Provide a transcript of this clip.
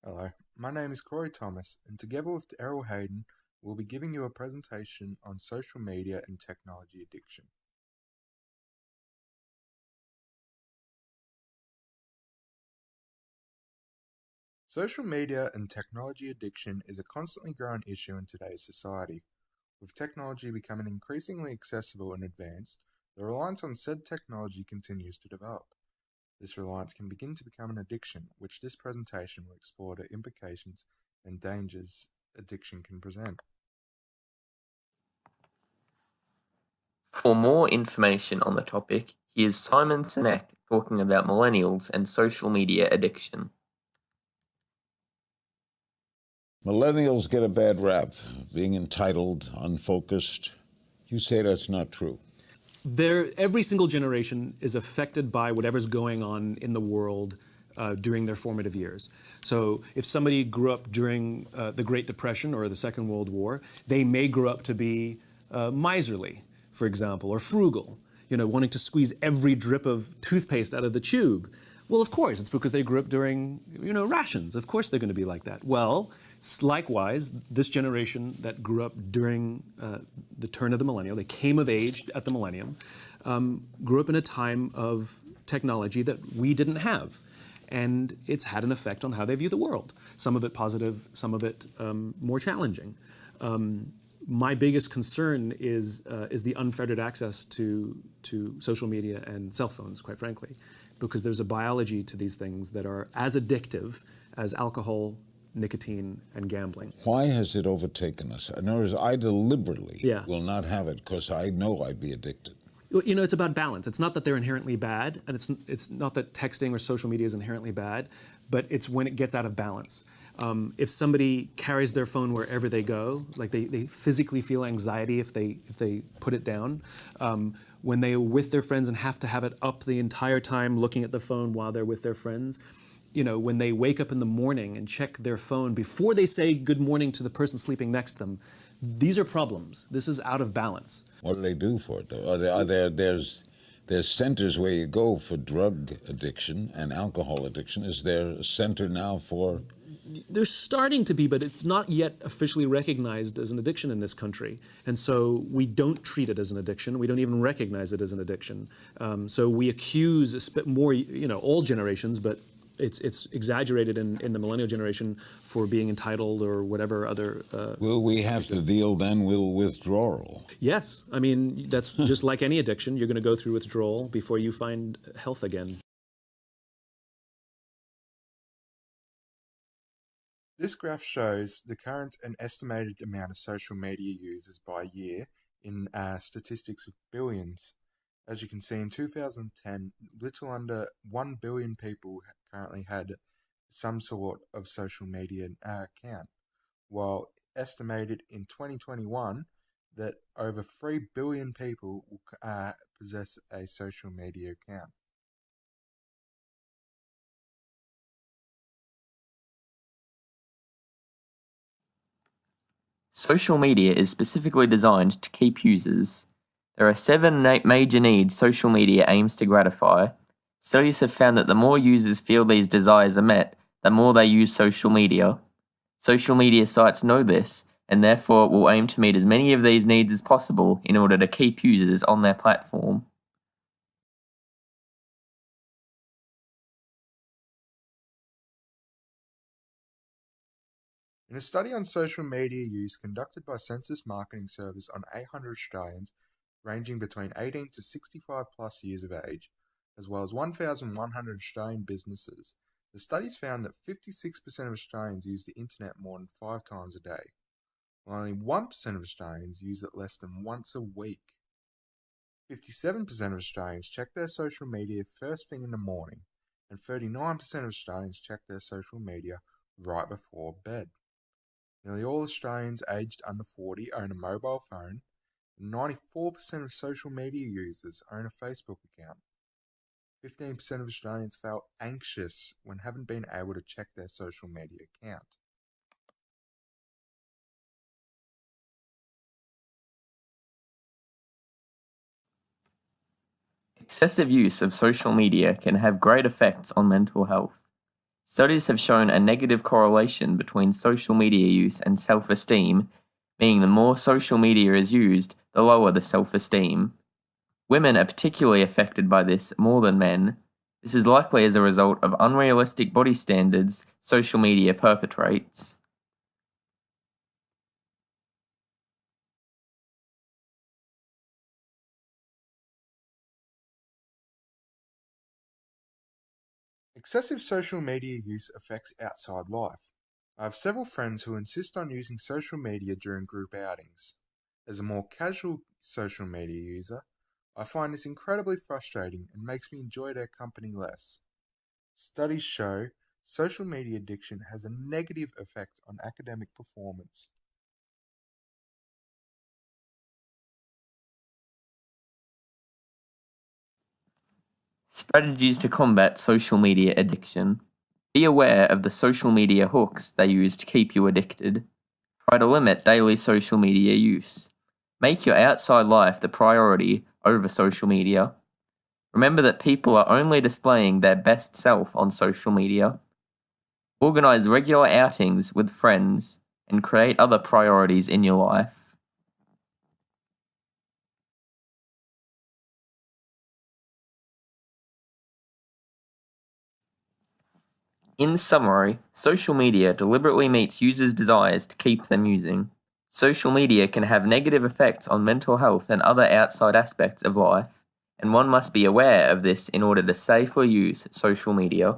Hello, my name is Corey Thomas, and together with Errol Hayden, we'll be giving you a presentation on social media and technology addiction. Social media and technology addiction is a constantly growing issue in today's society. With technology becoming increasingly accessible and advanced, the reliance on said technology continues to develop. This reliance can begin to become an addiction, which this presentation will explore the implications and dangers addiction can present. For more information on the topic, here's Simon Sinek talking about millennials and social media addiction. Millennials get a bad rap, being entitled, unfocused. You say that's not true. Every single generation is affected by whatever's going on in the world during their formative years. So if somebody grew up during the Great Depression or the Second World War, they may grow up to be miserly, for example, or frugal, wanting to squeeze every drip of toothpaste out of the tube. Well, of course, it's because they grew up during, rations. Of course they're going to be like that. Well, likewise, this generation that grew up during the turn of the millennium, they came of age at the millennium, grew up in a time of technology that we didn't have. And it's had an effect on how they view the world. Some of it positive, some of it more challenging. My biggest concern is the unfettered access to social media and cell phones, quite frankly, because there's a biology to these things that are as addictive as alcohol, nicotine, and gambling. Why has it overtaken us? In other words, I deliberately will not have it because I know I'd be addicted. It's about balance. It's not that they're inherently bad, and it's not that texting or social media is inherently bad, but it's when it gets out of balance. If somebody carries their phone wherever they go, like they physically feel anxiety if they put it down, when they're with their friends and have to have it up the entire time looking at the phone while they're with their friends, when they wake up in the morning and check their phone before they say good morning to the person sleeping next to them, these are problems. This is out of balance. What do they do for it, though? There's centers where you go for drug addiction and alcohol addiction. Is there a center now for... There's starting to be, but it's not yet officially recognized as an addiction in this country. And so we don't treat it as an addiction. We don't even recognize it as an addiction. So we accuse more, all generations, but it's exaggerated in the millennial generation for being entitled or whatever other... Will we have to deal then with withdrawal? Yes. I mean, that's just like any addiction. You're going to go through withdrawal before you find health again. This graph shows the current and estimated amount of social media users by year in statistics of billions. As you can see, in 2010, little under 1 billion people currently had some sort of social media account, while estimated in 2021 that over 3 billion people will possess a social media account. Social media is specifically designed to keep users. There are 7 major needs social media aims to gratify. Studies have found that the more users feel these desires are met, the more they use social media. Social media sites know this, and therefore will aim to meet as many of these needs as possible in order to keep users on their platform. In a study on social media use conducted by Census Marketing Service on 800 Australians ranging between 18 to 65 plus years of age, as well as 1,100 Australian businesses, the studies found that 56% of Australians use the internet more than 5 times a day, while only 1% of Australians use it less than once a week. 57% of Australians check their social media first thing in the morning, and 39% of Australians check their social media right before bed. Nearly all Australians aged under 40 own a mobile phone, and 94% of social media users own a Facebook account. 15% of Australians felt anxious when haven't been able to check their social media account. Excessive use of social media can have great effects on mental health. Studies have shown a negative correlation between social media use and self-esteem, meaning the more social media is used, the lower the self-esteem. Women are particularly affected by this more than men. This is likely as a result of unrealistic body standards social media perpetrates. Excessive social media use affects outside life. I have several friends who insist on using social media during group outings. As a more casual social media user, I find this incredibly frustrating and makes me enjoy their company less. Studies show social media addiction has a negative effect on academic performance. Strategies to combat social media addiction. Be aware of the social media hooks they use to keep you addicted. Try to limit daily social media use. Make your outside life the priority over social media. Remember that people are only displaying their best self on social media. Organize regular outings with friends and create other priorities in your life. In summary, social media deliberately meets users' desires to keep them using. Social media can have negative effects on mental health and other outside aspects of life, and one must be aware of this in order to safely use social media.